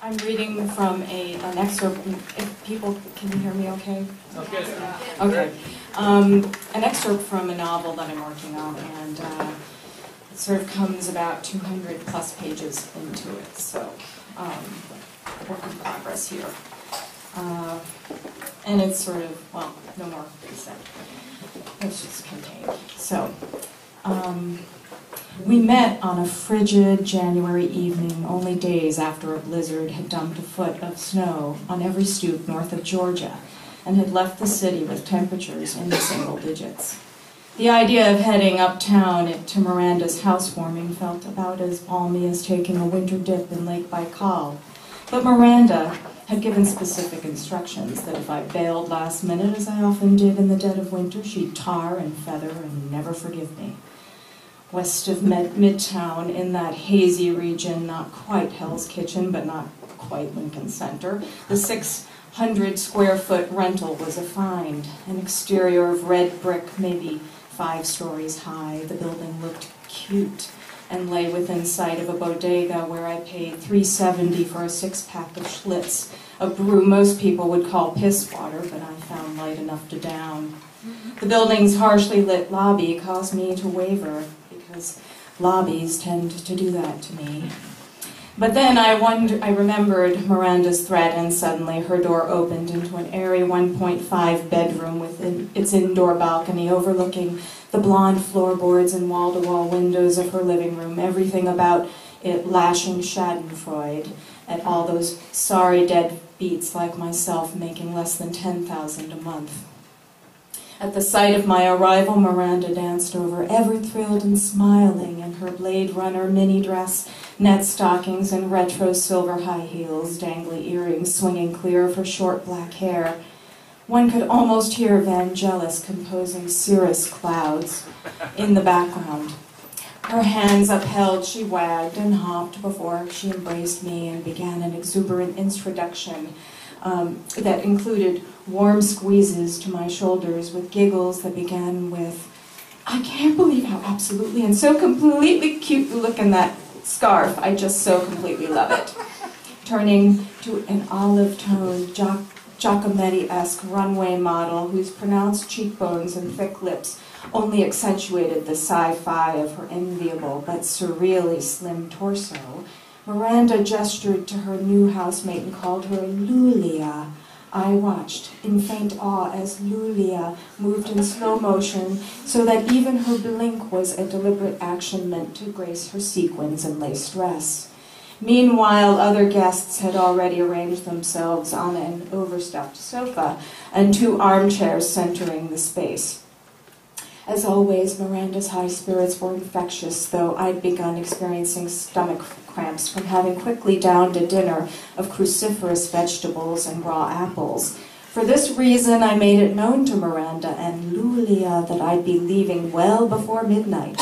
I'm reading from an excerpt. If people can you hear me okay? Okay. Okay. An excerpt from a novel that I'm working on, and it sort of comes about 200 plus pages into it. So, work in progress here. And it's sort of, well, no more to be said. It's just contained. So, we met on a frigid January evening, only days after a blizzard had dumped a foot of snow on every stoop north of Georgia, and had left the city with temperatures in the single digits. The idea of heading uptown to Miranda's housewarming felt about as balmy as taking a winter dip in Lake Baikal. But Miranda had given specific instructions that if I bailed last minute, as I often did in the dead of winter, she'd tar and feather and never forgive me. West of Midtown, in that hazy region, not quite Hell's Kitchen, but not quite Lincoln Center, the 600-square-foot rental was a find. An exterior of red brick, maybe 5 stories high. The building looked cute and lay within sight of a bodega where I paid $3.70 for a 6-pack of Schlitz, a brew most people would call piss water, but I found light enough to down. The building's harshly lit lobby caused me to waver, because lobbies tend to do that to me. But then I remembered Miranda's threat, and suddenly her door opened into an airy 1.5 bedroom with its indoor balcony overlooking the blonde floorboards and wall-to-wall windows of her living room, everything about it lashing schadenfreude at all those sorry deadbeats like myself making less than $10,000 a month. At the sight of my arrival, Miranda danced over, ever thrilled and smiling, in her Blade Runner mini dress, net stockings, and retro silver high heels, dangly earrings swinging clear of her short black hair. One could almost hear Vangelis composing cirrus clouds in the background. Her hands upheld, she wagged and hopped before she embraced me and began an exuberant introduction that included warm squeezes to my shoulders with giggles that began with, "I can't believe how absolutely and so completely cute you look in that scarf. I just so completely love it." Turning to an olive-toned, Giacometti-esque runway model whose pronounced cheekbones and thick lips only accentuated the sci-fi of her enviable but surreally slim torso, Miranda gestured to her new housemate and called her Lulia. I watched in faint awe as Lulia moved in slow motion so that even her blink was a deliberate action meant to grace her sequins and lace dress. Meanwhile, other guests had already arranged themselves on an overstuffed sofa and 2 armchairs centering the space. As always, Miranda's high spirits were infectious, though I'd begun experiencing stomach cramps from having quickly downed a dinner of cruciferous vegetables and raw apples. For this reason, I made it known to Miranda and Lulia that I'd be leaving well before midnight.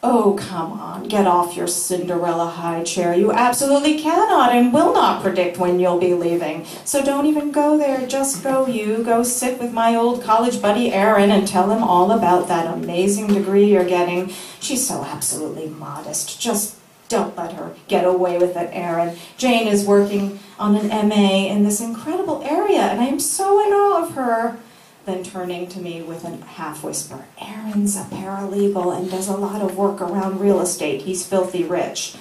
"Oh, come on, get off your Cinderella high chair. You absolutely cannot and will not predict when you'll be leaving. So don't even go there. Just go sit with my old college buddy Erin and tell him all about that amazing degree you're getting. She's so absolutely modest. Just don't let her get away with it, Erin. Jane is working on an MA in this incredible area, and I am so in awe of her." Then turning to me with a half-whisper, "Erin's a paralegal and does a lot of work around real estate. He's filthy rich."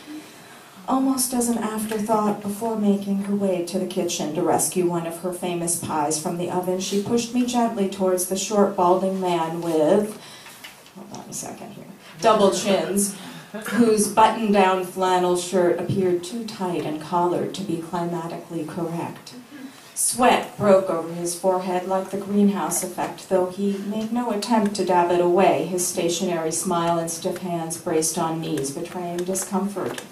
Almost as an afterthought, before making her way to the kitchen to rescue one of her famous pies from the oven, she pushed me gently towards the short, balding man with, hold on a second here, double chins, whose button-down flannel shirt appeared too tight and collared to be climatically correct. Sweat broke over his forehead like the greenhouse effect, though he made no attempt to dab it away, his stationary smile and stiff hands braced on knees betraying discomfort.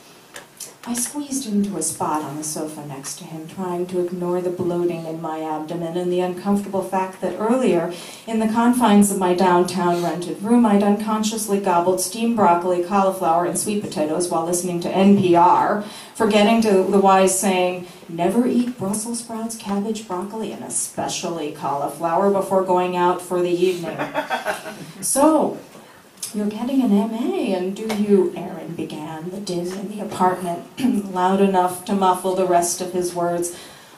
I squeezed into a spot on the sofa next to him, trying to ignore the bloating in my abdomen and the uncomfortable fact that earlier, in the confines of my downtown rented room, I'd unconsciously gobbled steamed broccoli, cauliflower, and sweet potatoes while listening to NPR, forgetting to the wise saying, "Never eat Brussels sprouts, cabbage, broccoli, and especially cauliflower before going out for the evening." So, "You're getting an MA, and do you," Aaron began, the din in the apartment loud enough to muffle the rest of his words.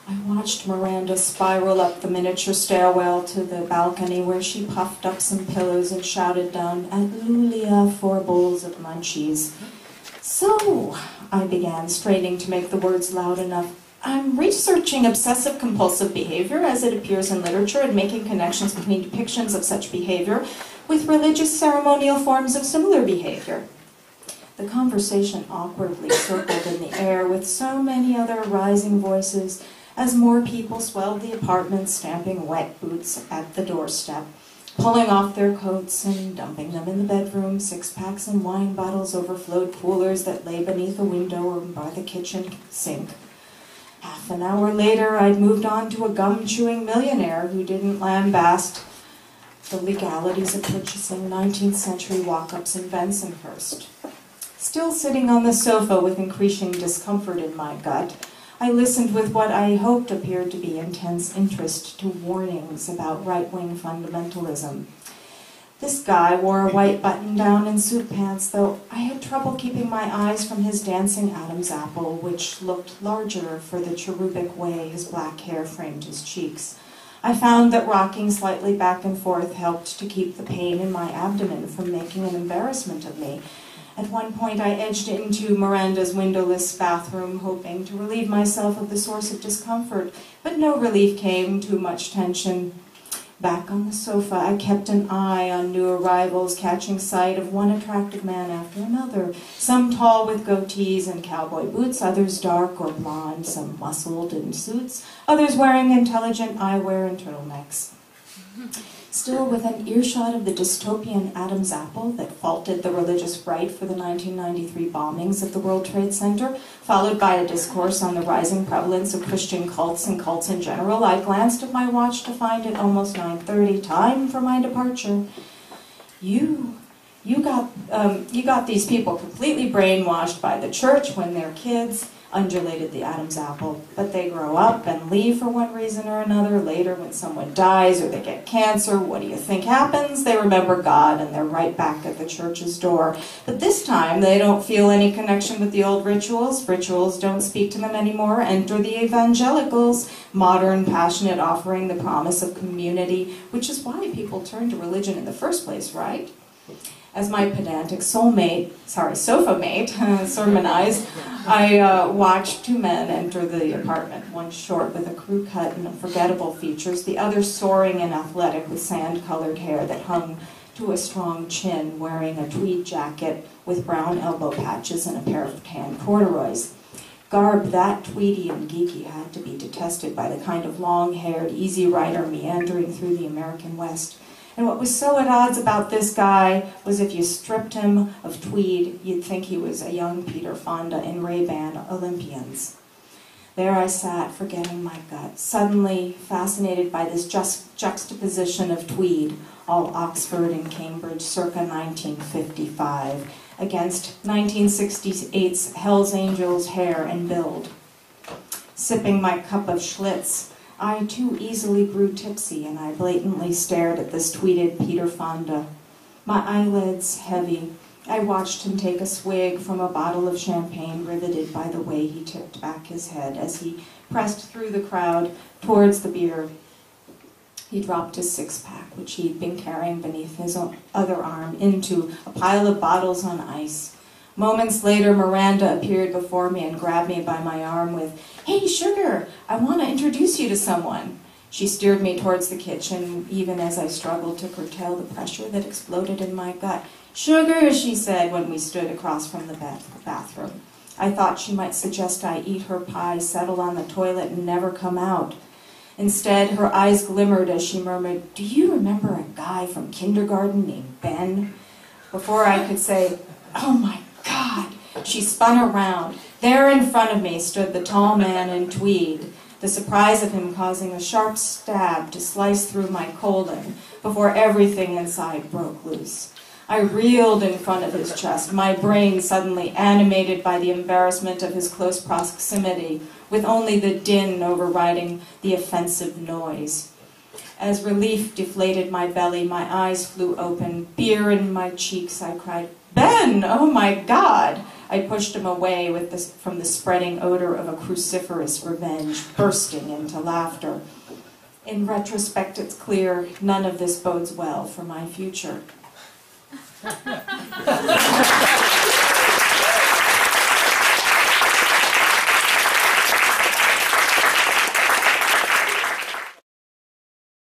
I watched Miranda spiral up the miniature stairwell to the balcony where she puffed up some pillows and shouted down, "At Lulia, 4 bowls of munchies." "So," I began, straining to make the words loud enough, "I'm researching obsessive-compulsive behavior as it appears in literature and making connections between depictions of such behavior with religious ceremonial forms of similar behavior." The conversation awkwardly circled in the air with so many other rising voices as more people swelled the apartment, stamping wet boots at the doorstep, pulling off their coats and dumping them in the bedroom. 6-packs and wine bottles overflowed coolers that lay beneath a window or by the kitchen sink. Half an hour later, I'd moved on to a gum-chewing millionaire who didn't lambast the legalities of purchasing 19th century walk-ups in Bensonhurst. Still sitting on the sofa with increasing discomfort in my gut, I listened with what I hoped appeared to be intense interest to warnings about right-wing fundamentalism. This guy wore a white button-down and suit pants, though I had trouble keeping my eyes from his dancing Adam's apple, which looked larger for the cherubic way his black hair framed his cheeks. I found that rocking slightly back and forth helped to keep the pain in my abdomen from making an embarrassment of me. At one point, I edged into Miranda's windowless bathroom, hoping to relieve myself of the source of discomfort, but no relief came, too much tension. Back on the sofa, I kept an eye on new arrivals, catching sight of one attractive man after another, some tall with goatees and cowboy boots, others dark or blonde, some muscled in suits, others wearing intelligent eyewear and turtlenecks. Still within earshot of the dystopian Adam's apple that faulted the religious right for the 1993 bombings of the World Trade Center, followed by a discourse on the rising prevalence of Christian cults and cults in general, I glanced at my watch to find it almost 9:30, time for my departure. You got these people completely brainwashed by the church when they're kids," undulated the Adam's apple. "But they grow up and leave for one reason or another. Later, when someone dies or they get cancer, what do you think happens? They remember God and they're right back at the church's door. But this time, they don't feel any connection with the old rituals. Rituals don't speak to them anymore. Enter the evangelicals, modern, passionate, offering the promise of community, which is why people turn to religion in the first place, right?" As my pedantic sofa mate sermonized, I watched 2 men enter the apartment, one short with a crew cut and forgettable features, the other soaring and athletic with sand-colored hair that hung to a strong chin, wearing a tweed jacket with brown elbow patches and a pair of tan corduroys. Garb that tweedy and geeky had to be detested by the kind of long-haired, easy rider meandering through the American West. And what was so at odds about this guy was if you stripped him of tweed, you'd think he was a young Peter Fonda in Ray-Ban Olympians. There I sat, forgetting my gut, suddenly fascinated by this juxtaposition of tweed, all Oxford and Cambridge circa 1955, against 1968's Hell's Angels hair and build. Sipping my cup of Schlitz, I too easily grew tipsy, and I blatantly stared at this tweeted Peter Fonda. My eyelids heavy, I watched him take a swig from a bottle of champagne, riveted by the way he tipped back his head as he pressed through the crowd towards the beer. He dropped his 6-pack, which he'd been carrying beneath his other arm, into a pile of bottles on ice. Moments later, Miranda appeared before me and grabbed me by my arm with, "Hey, Sugar, I want to introduce you to someone." She steered me towards the kitchen, even as I struggled to curtail the pressure that exploded in my gut. "Sugar," she said when we stood across from the bathroom. I thought she might suggest I eat her pie, settle on the toilet, and never come out. Instead, her eyes glimmered as she murmured, "Do you remember a guy from kindergarten named Ben?" Before I could say, "Oh my God," she spun around. There in front of me stood the tall man in tweed, the surprise of him causing a sharp stab to slice through my colon before everything inside broke loose. I reeled in front of his chest, my brain suddenly animated by the embarrassment of his close proximity, with only the din overriding the offensive noise. As relief deflated my belly, my eyes flew open. Beer in my cheeks, I cried, "Ben, oh my God!" I pushed him away from the spreading odor of a cruciferous revenge, bursting into laughter. In retrospect, it's clear none of this bodes well for my future.